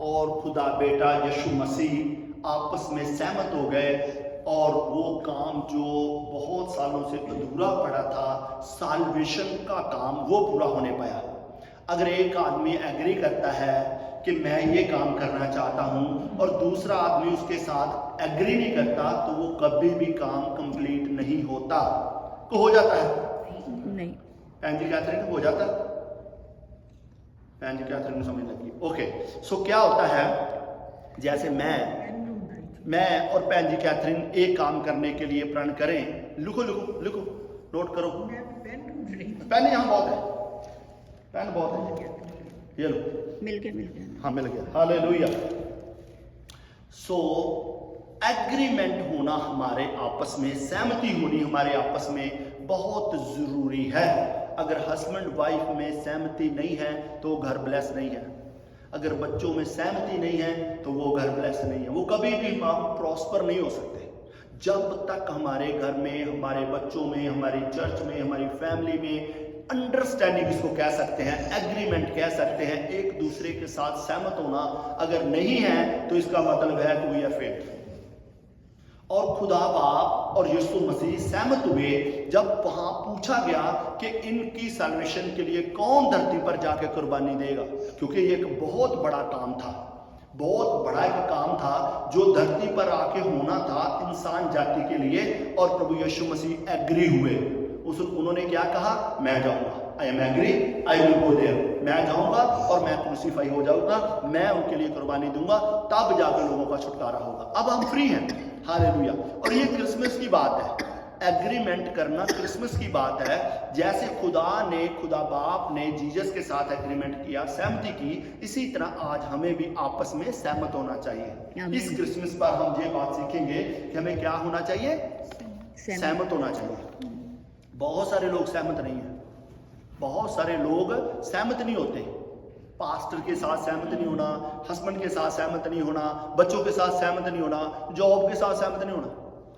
और खुदा बेटा यीशु मसीह आपस में सहमत हो गए और वो काम जो बहुत सालों से अधूरा पड़ा था, साल्वेशन का काम, वो पूरा होने पाया। अगर एक आदमी एग्री करता है कि मैं ये काम करना चाहता हूँ और दूसरा आदमी उसके साथ एग्री नहीं करता, तो वो कभी भी काम कंप्लीट नहीं होता। तो हो जाता है नहीं। पैंजी कैथरीन हो जाता है? पैंजी कैथरीन समझ लगी। ओके, सो क्या होता है, जैसे मैं और पैंजी कैथरीन एक काम करने के लिए प्रण करें, लिखो लिखो लिखो, नोट करो। पेन यहाँ बहुत है, पेन बहुत है, ये लो। मिल गया। हाँ मिल गया, हालेलुया। सो एग्रीमेंट होना हमारे आपस में, सहमति होनी हमारे आपस में बहुत जरूरी है। अगर हस्बैंड वाइफ में सहमति नहीं है तो घर ब्लेस नहीं है। अगर बच्चों में सहमति नहीं है तो वो घर ब्लेस नहीं है। वो कभी भी प्रॉस्पर नहीं हो सकते जब तक हमारे घर में, हमारे बच्चों में, हमारी चर्च में, हमारी फैमिली में अंडरस्टैंडिंग, इसको कह सकते हैं, एग्रीमेंट कह सकते हैं, एक दूसरे के साथ सहमत होना अगर नहीं है तो इसका मतलब है कि वी आर फेल्ड। और खुदा बाप और यीशु मसीह सहमत हुए जब वहां पूछा गया कि इनकी सल्वेशन के लिए कौन धरती पर जाके कुर्बानी देगा, क्योंकि ये एक बहुत बड़ा काम था, बहुत बड़ा एक काम था जो धरती पर आके होना था इंसान जाति के लिए। और प्रभु यीशु मसीह एग्री हुए। उन्होंने क्या कहा, मैं जाऊंगा, I am agree, I will go there, मैं जाऊंगा और मैं क्रूसीफाई हो जाऊंगा, मैं उनके लिए कुर्बानी दूंगा, तब जाकर लोगों का छुटकारा होगा। अब हम फ्री हैं, हालेलुया। और ये क्रिसमस की बात है, एग्रीमेंट करना क्रिसमस की बात है। जैसे खुदा बाप ने जीसस के साथ एग्रीमेंट किया, सहमति की, इसी तरह आज हमें भी आपस में सहमत होना चाहिए। इस क्रिसमस पर हम ये बात सीखेंगे कि हमें क्या होना चाहिए, सहमत होना चाहिए। बहुत सारे लोग सहमत नहीं है, बहुत सारे लोग सहमत नहीं होते। पास्टर के साथ सहमत नहीं होना, हस्बैंड के साथ सहमत नहीं होना, बच्चों के साथ सहमत नहीं होना, जॉब के साथ सहमत नहीं होना,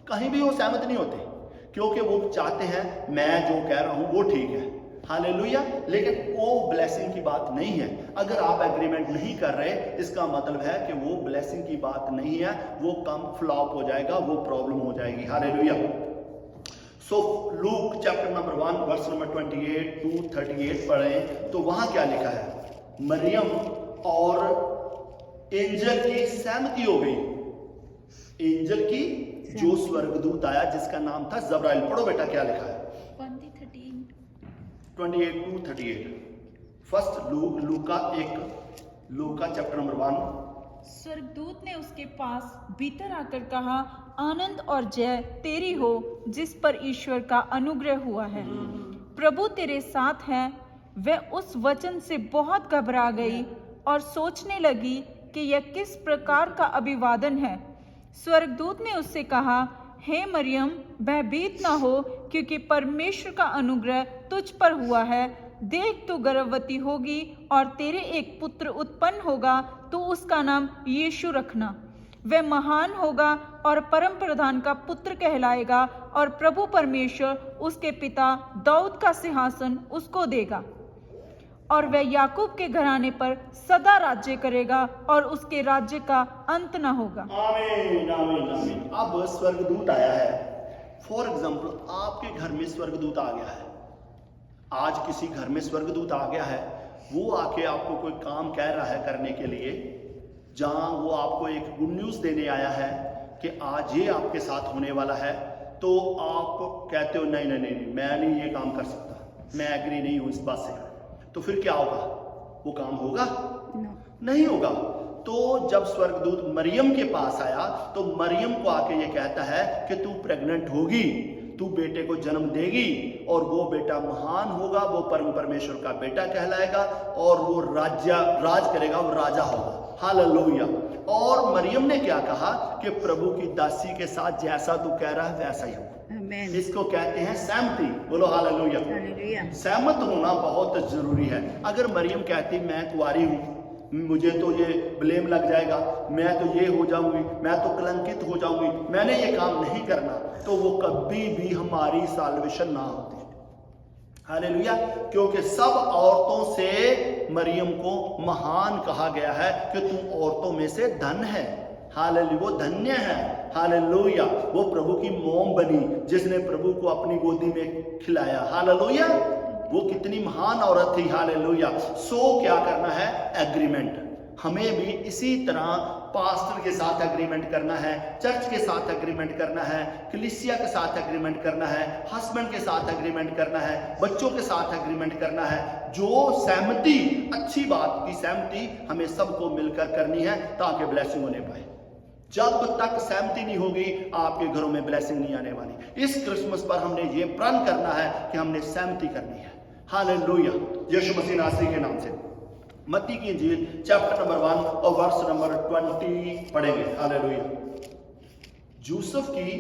कहीं भी वो सहमत नहीं होते, क्योंकि वो चाहते हैं मैं जो कह रहा हूं वो ठीक है, हालेलुया। लेकिन वो ब्लेसिंग की बात नहीं है। अगर आप एग्रीमेंट नहीं कर रहे, इसका मतलब है कि वो ब्लेसिंग की बात नहीं है, वो काम फ्लॉप हो जाएगा, वो प्रॉब्लम हो जाएगी, hallelujah. So Luke chapter number 1 verse number 28 to 38 पढ़ें तो वहां क्या लिखा है, मरियम और एंजल की सहमति हो गई। एंजल की जो स्वर्गदूत आया जिसका नाम था जब्राइल। पढ़ो बेटा क्या लिखा है, 28 to 38। First Luka chapter number 1। स्वर्गदूत ने उसके पास भीतर आकर कहा, आनंद और जय तेरी हो जिस पर ईश्वर का अनुग्रह हुआ है, प्रभु तेरे साथ है। वह उस वचन से बहुत घबरा गई और सोचने लगी कि यह किस प्रकार का अभिवादन है। स्वर्गदूत ने उससे कहा, हे मरियम, भयभीत न हो, क्योंकि परमेश्वर का अनुग्रह तुझ पर हुआ है। देख, तू गर्भवती होगी और तेरे एक पुत्र उत्पन्न होगा, तो उसका नाम यीशु रखना। वह महान होगा और परम प्रधान का पुत्र कहलाएगा, और प्रभु परमेश्वर उसके पिता दाऊद का सिंहासन उसको देगा, और वह याकूब के घराने पर सदा राज्य करेगा, और उसके राज्य का अंत न होगा। आमीन आमीन आमीन। अब स्वर्गदूत आया है। फॉर एग्जाम्पल, आपके घर में स्वर्गदूत आ गया है, आज किसी घर में स्वर्गदूत आ गया है, वो आके आपको कोई काम कह रहा है करने के लिए, जहां वो आपको एक गुड न्यूज देने आया है कि आज ये आपके साथ होने वाला है, तो आप कहते हो नहीं नहीं नहीं, मैं नहीं ये काम कर सकता, मैं एग्री नहीं हूं इस बात से। तो फिर क्या होगा, वो काम होगा? नहीं होगा। तो जब स्वर्गदूत मरियम के पास आया तो मरियम को आके ये कहता है कि तू प्रेग्नेंट होगी, तू बेटे को जन्म देगी, और वो बेटा महान होगा, वो परम परमेश्वर का बेटा कहलाएगा, और वो राज करेगा, वो राजा होगा, हालेलुया। और मरियम ने क्या कहा कि प्रभु की दासी के साथ जैसा तू कह रहा है वैसा ही होगा। इसको कहते हैं सहमति। बोलो हालेलुया। सहमत होना बहुत जरूरी है। अगर मरियम कहती मैं कुंवारी हूं, मुझे तो ये ब्लेम लग जाएगा, मैं तो ये हो जाऊंगी, मैं तो कलंकित हो जाऊंगी, मैंने ये काम नहीं करना, तो वो कभी भी हमारी साल्वेशन ना होती, हालेलुया। क्योंकि सब औरतों से मरियम को महान कहा गया है कि तू औरतों में से धन है। हालेलुया, वो धन्य है। हालेलुया, वो प्रभु की मोम बनी जिसने प्रभु को अपनी गोदी में खिलाया। हालेलुया, वो कितनी महान औरत थी। हालेलुया। सो क्या करना है? एग्रीमेंट। हमें भी इसी तरह पास्टर के साथ एग्रीमेंट करना है, चर्च के साथ एग्रीमेंट करना है, कलीसिया के साथ एग्रीमेंट करना है, हस्बैंड के साथ एग्रीमेंट करना है, बच्चों के साथ एग्रीमेंट करना है। जो सहमति, अच्छी बात की सहमति हमें सबको मिलकर करनी है ताकि ब्लेसिंग होने पाए। जब तक सहमति नहीं होगी आपके घरों में ब्लेसिंग नहीं आने वाली। इस क्रिसमस पर हमने ये प्रण करना है कि हमने सहमति करनी है। हालेलुया, यीशु मसीह नासरी के नाम से। मत्ती की इंजील चैप्टर नंबर 1 और वर्स नंबर 20 पढ़ेंगे। हालेलुया। यूसुफ की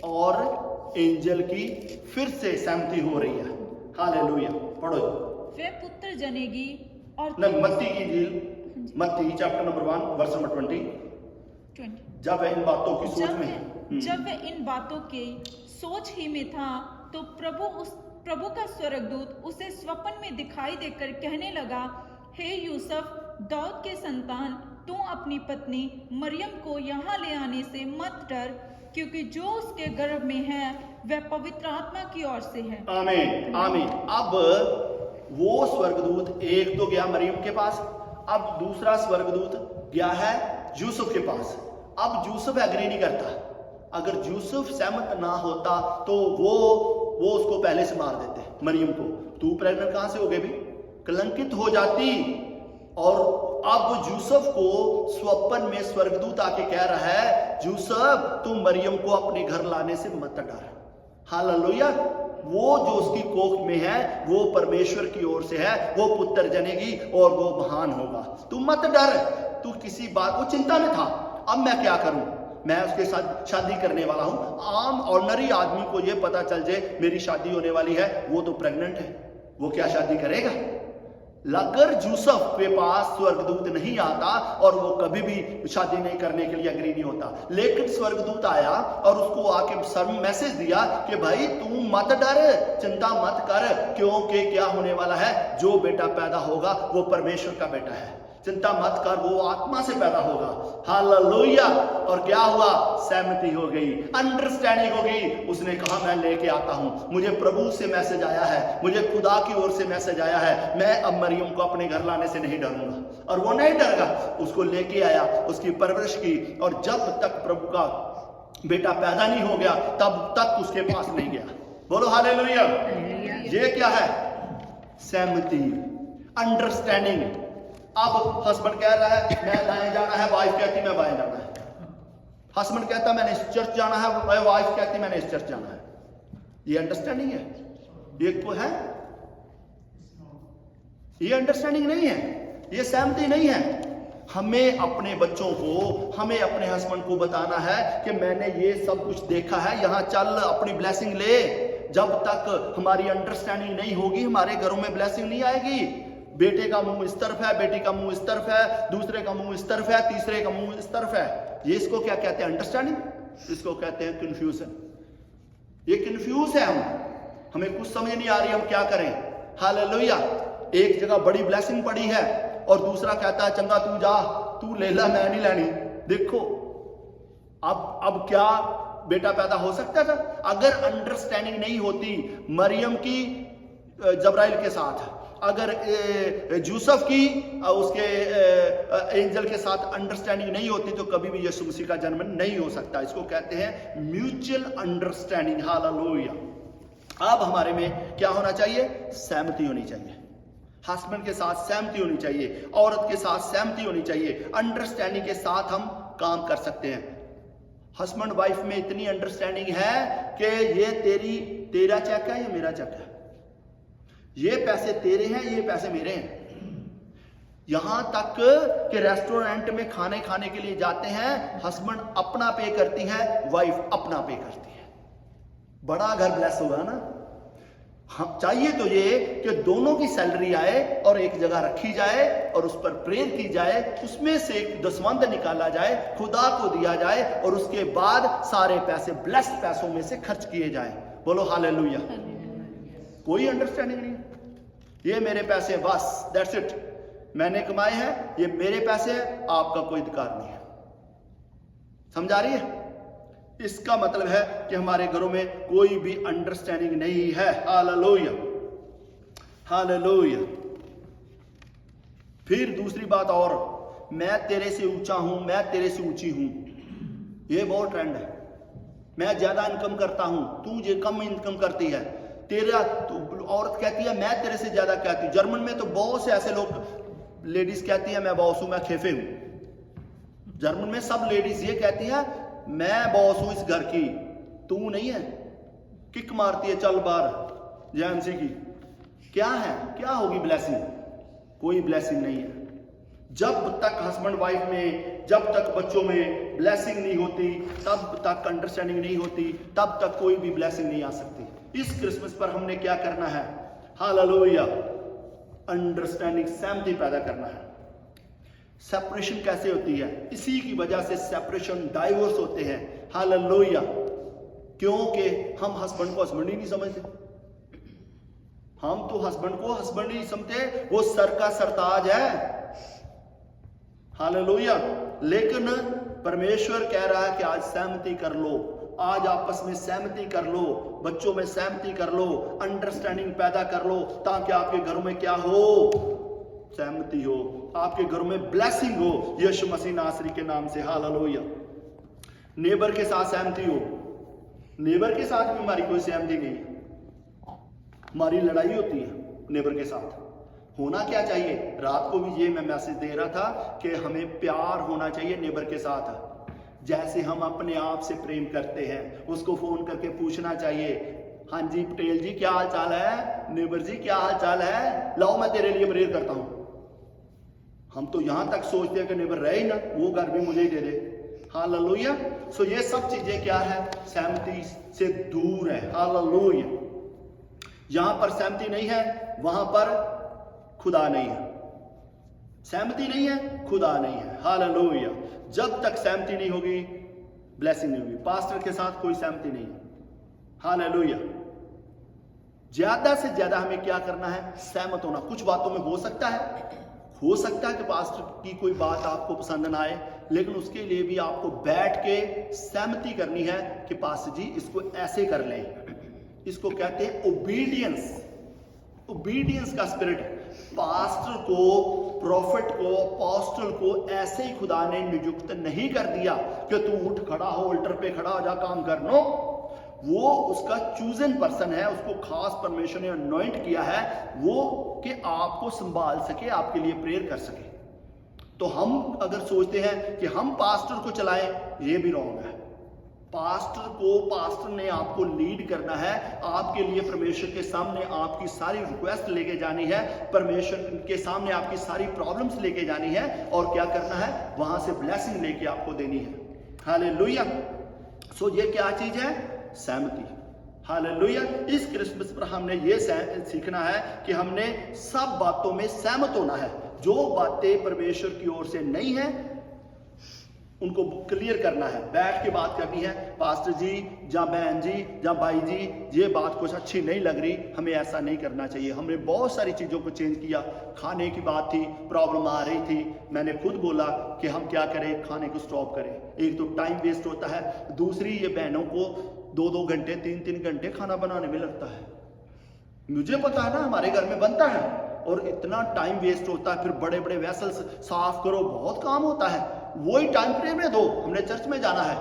और एंजल की फिर से सहमति हो रही है। हालेलुया, पढ़ो। वे पुत्र जनेगी और मत्ती की इंजील, मत्ती चैप्टर नंबर 1 वर्स नंबर 20। जब वह इन बातों की सोच में जब वह इन बातों की सोच ही में था तो प्रभु का स्वर्गदूत उसे स्वप्न में दिखाई देकर कहने लगा, हे यूसुफ, दाऊद के संतान, तू अपनी पत्नी मरियम को यहाँ ले आने से मत डर, क्योंकि जो उसके गर्भ में है वह पवित्र आत्मा की ओर से है। आमीन, आमीन। अब वो स्वर्गदूत एक तो गया मरियम के पास, अब दूसरा स्वर्गदूत गया है यूसुफ के पास। अब यूसुफ एग्री नहीं करता। अगर यूसुफ सहमत ना होता तो वो उसको पहले से मार देते मरियम को। तू प्रेग्नेंट कहां से हो गई भी, कलंकित हो जाती। और अब यूसुफ को स्वप्न में स्वर्गदूत आके कह रहा है, यूसुफ तू मरियम को अपने घर लाने से मत डर। हालेलुया। वो जो उसकी कोख में है वो परमेश्वर की ओर से है, वो पुत्र जनेगी और वो महान होगा। तू मत डर, तू किसी बात, वो चिंता में था, अब मैं क्या करूं, मैं उसके साथ शादी करने वाला हूं। आम ऑर्डिनरी आदमी को ये पता चल जाए मेरी शादी होने वाली है, वो तो प्रेग्नेंट है, वो क्या शादी करेगा? अगर यूसुफ के पास स्वर्गदूत नहीं आता और वो कभी भी शादी नहीं करने के लिए एग्री नहीं होता, लेकिन स्वर्गदूत आया और उसको आके मैसेज दिया कि भाई तू मत डर, चिंता मत कर, क्योंकि क्या होने वाला है, जो बेटा पैदा होगा वो परमेश्वर का बेटा है, चिंता मत कर, वो आत्मा से पैदा होगा। हालेलुया। और क्या हुआ? सहमति हो गई, अंडरस्टैंडिंग हो गई। उसने कहा मैं लेके आता हूं, मुझे प्रभु से मैसेज आया है, मुझे खुदा की ओर से मैसेज आया है, मैं अब मरियम को अपने घर लाने से नहीं डरूंगा। और वो नहीं डरगा, उसको लेके आया, उसकी परवरिश की, और जब तक प्रभु का बेटा पैदा नहीं हो गया तब तक उसके पास नहीं गया। बोलो हालेलुया। ये क्या है? सहमति, अंडरस्टैंडिंग। अब हस्बैंड कह रहा है मैं दाएं जाना है, वाइफ कहती मैं बाएं जाना है। हस्बैंड कहता मैंने इस चर्च जाना है, वाइफ कहती मैंने इस चर्च जाना है। ये अंडरस्टैंडिंग है? ये को है? ये अंडरस्टैंडिंग नहीं है, ये सहमति नहीं है। हमें अपने बच्चों को, हमें अपने हस्बैंड को बताना है कि मैंने ये सब कुछ देखा है, यहां चल, अपनी ब्लेसिंग ले। जब तक हमारी अंडरस्टैंडिंग नहीं होगी हमारे घरों में ब्लेसिंग नहीं आएगी। बेटे का मुंह इस तरफ है, बेटी का मुंह इस तरफ है, दूसरे का मुंह इस तरफ है, तीसरे का मुंह इस तरफ है। ये इसको क्या कहते हैं? अंडरस्टैंडिंग। इसको कहते हैं कंफ्यूजन। ये कंफ्यूज है, हमें कुछ समझ नहीं आ रही, हम क्या करें। हालेलुया। एक जगह बड़ी ब्लेसिंग पड़ी है और दूसरा कहता है चंगा तू जा, तू ले ला, मैं नहीं लेनी। देखो अब क्या बेटा पैदा हो सकता था? अगर अंडरस्टैंडिंग नहीं होती मरियम की जब्राइल के साथ, अगर यूसुफ की उसके एंजल के साथ अंडरस्टैंडिंग नहीं होती तो कभी भी यीशु मसीह का जन्म नहीं हो सकता। इसको कहते हैं म्यूचुअल अंडरस्टैंडिंग। हालेलुया। अब हमारे में क्या होना चाहिए? सहमति होनी चाहिए। हस्बैंड के साथ सहमति होनी चाहिए, औरत के साथ सहमति होनी चाहिए। अंडरस्टैंडिंग के साथ हम काम कर सकते हैं। हस्बैंड वाइफ में इतनी अंडरस्टैंडिंग है कि ये तेरा चेक है, ये मेरा चेक है, ये पैसे तेरे हैं, ये पैसे मेरे हैं। यहां तक कि रेस्टोरेंट में खाने के लिए जाते हैं, हस्बैंड अपना पे करती है, वाइफ अपना पे करती है। बड़ा घर ब्लेस होगा ना। हम चाहिए तो ये कि दोनों की सैलरी आए और एक जगह रखी जाए और उस पर प्रेयर की जाए, उसमें से एक दसवंध निकाला जाए, खुदा को दिया जाए और उसके बाद सारे पैसे ब्लेस्ड पैसों में से खर्च किए जाए। बोलो हालेलुया। कोई अंडरस्टैंडिंग नहीं, ये मेरे पैसे बस, दैट्स इट। मैंने कमाए हैं, ये मेरे पैसे हैं, आपका कोई अधिकार नहीं है। समझ आ रही है? इसका मतलब है कि हमारे घरों में कोई भी अंडरस्टैंडिंग नहीं है। Hallelujah, hallelujah. फिर दूसरी बात और, मैं तेरे से ऊंचा हूं, मैं तेरे से ऊंची हूं, ये बहुत ट्रेंड है। मैं ज्यादा इनकम करता हूं, तू जे कम इनकम करती है, तेरा औरत कहती है मैं तेरे से ज्यादा कहती हूं। जर्मन में तो बहुत से ऐसे लोग, लेडीज कहती है मैं बॉस हूं, मैं खेफे हूं। जर्मन में सब लेडीज ये कहती है मैं बॉस हूं इस घर की, तू नहीं है। किक मारती है चल बाहर जेएमसी की। क्या है, क्या होगी ब्लेसिंग? कोई ब्लेसिंग नहीं है। जब तक हस्बैंड वाइफ में, जब तक बच्चों में ब्लेसिंग नहीं होती, तब तक अंडरस्टैंडिंग नहीं होती, तब तक कोई भी ब्लेसिंग नहीं आ सकती। इस क्रिसमस पर हमने क्या करना है? हालेलुया, अंडरस्टैंडिंग, सहमति पैदा करना है। सेपरेशन कैसे होती है? इसी की वजह से सेपरेशन, डाइवोर्स होते हैं। हालेलुया, क्योंकि हम हस्बैंड को हस्बैंड ही नहीं समझते। हम तो हस्बैंड को हस्बैंड ही नहीं समझते, वो सर का सरताज है। हालेलुया। लेकिन परमेश्वर कह रहा है कि आज सहमति कर लो, आज आपस में सहमति कर लो, बच्चों में सहमति कर लो, अंडरस्टैंडिंग पैदा कर लो, ताकि आपके घरों में क्या हो? सहमति हो, आपके घरों में ब्लेसिंग हो, यीशु मसीह नासरी के नाम से। हालेलुया। नेबर के साथ सहमति हो। नेबर के साथ भी हमारी कोई सहमति नहीं है, हमारी लड़ाई होती है नेबर के साथ। होना क्या चाहिए? रात को भी ये मैं मैसेज दे रहा था कि हमें प्यार होना चाहिए नेबर के साथ। जैसे हम अपने आप से प्रेम करते हैं, उसको फोन करके पूछना चाहिए, हाँ जी पटेल जी क्या हाल चाल है, नेबर जी क्या हाल चाल है, लाओ मैं तेरे लिए प्रेयर करता हूं। हम तो यहां तक सोचते हैं कि नेबर रहे ही ना, वो घर भी मुझे ही दे दे। हालेलुया। सो ये सब चीजें क्या है? सहमति से दूर है। हालेलुया। जहां पर सहमति नहीं है वहां पर खुदा नहीं है। सहमति नहीं है, खुदा नहीं है। हालेलुया। जब तक सहमति नहीं होगी, ब्लेसिंग नहीं होगी। पास्टर के साथ कोई सहमति नहीं है। हालेलुया। ज्यादा से ज्यादा हमें क्या करना है? सहमत होना। कुछ बातों में हो सकता है कि पास्टर की कोई बात आपको पसंद ना आए, लेकिन उसके लिए भी आपको बैठ के सहमति करनी है कि पास्टर जी इसको ऐसे कर लें। इसको कहते हैं ओबीडियंस। ओबीडियंस का स्पिरिट। पास्टर को, प्रॉफिट को, अपोस्टल को ऐसे ही खुदा ने नियुक्त नहीं कर दिया कि तू उठ खड़ा हो, अल्टर पे खड़ा हो जा काम कर। नो, वो उसका चूजन पर्सन है, उसको खास परमेश्वर ने अनॉइंट किया है वो कि आपको संभाल सके, आपके लिए प्रेयर कर सके। तो हम अगर सोचते हैं कि हम पास्टर को चलाएं, ये भी रॉन्ग है। पास्टर ने आपको लीड करना है, आपके लिए परमेश्वर के सामने आपकी सारी रिक्वेस्ट लेके जानी है, परमेश्वर के सामने आपकी सारी प्रॉब्लम्स लेके जानी है, और क्या करना है? वहां से ब्लेसिंग लेके आपको देनी है। हालेलुया। सो ये क्या चीज है? सहमति। हालेलुया। इस क्रिसमस पर हमने ये सीखना है कि हमने सब बातों में सहमत होना है। जो बातें परमेश्वर की ओर से नहीं है उनको क्लियर करना है, बैठ के बात करनी है। पास्टर जी या बहन जी या भाई जी, ये बात कुछ अच्छी नहीं लग रही, हमें ऐसा नहीं करना चाहिए। हमने बहुत सारी चीज़ों को चेंज किया। खाने की बात थी, प्रॉब्लम आ रही थी, मैंने खुद बोला कि हम क्या करें, खाने को स्टॉप करें। एक तो टाइम वेस्ट होता है, दूसरी ये बहनों को 2-2 घंटे 3-3 घंटे खाना बनाने में लगता है। मुझे पता है ना, हमारे घर में बनता है, और इतना टाइम वेस्ट होता है। फिर बड़े बड़े वेसल्स साफ करो, बहुत काम होता है। वही टाइम फ्रेम में दो, हमने चर्च में जाना है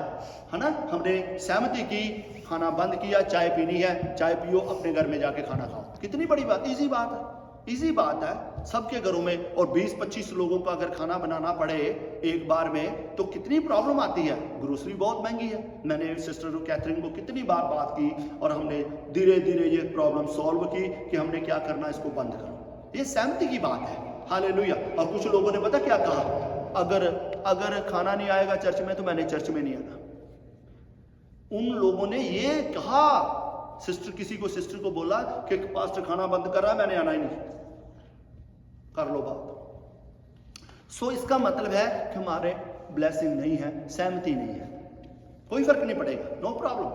ना, हमने सहमति की, खाना बंद किया, चाय पीनी है, चाय पियो, अपने घर में जाके खाना खाओ। कितनी बड़ी बात, इजी बात है, इजी बात है सबके घरों में। और 20-25 लोगों का अगर खाना बनाना पड़े एक बार में तो कितनी प्रॉब्लम आती है। ग्रोसरी बहुत महंगी है। मैंने सिस्टर कैथरीन को कितनी बार बात की, और हमने धीरे धीरे ये प्रॉब्लम सॉल्व की कि हमने क्या करना, इसको बंद करो। ये सहमति की बात है। हालेलुया। और कुछ लोगों ने पता क्या कहा, अगर खाना नहीं आएगा चर्च में तो मैंने चर्च में नहीं आना। उन लोगों ने ये कहा, सिस्टर को बोला कि पास्टर खाना बंद कर रहा है, मैंने आना ही नहीं। कर लो बात। सो इसका मतलब है कि हमारे ब्लेसिंग नहीं है, सहमति नहीं है, कोई फर्क नहीं पड़ेगा, नो प्रॉब्लम।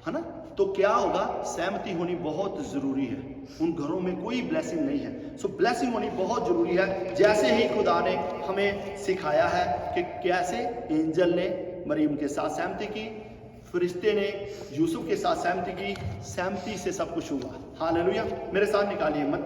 है ना, तो क्या होगा, सहमति होनी बहुत जरूरी है। उन घरों में कोई ब्लेसिंग नहीं है। सो ब्लेसिंग होनी बहुत जरूरी है, जैसे ही खुदा ने हमें सिखाया है कि कैसे एंजल ने मरियम के साथ सहमति की, फरिश्ते ने यूसुफ के साथ सहमति की, सहमति से सब कुछ हुआ। हालेलुया। मेरे साथ निकालिए मत्ती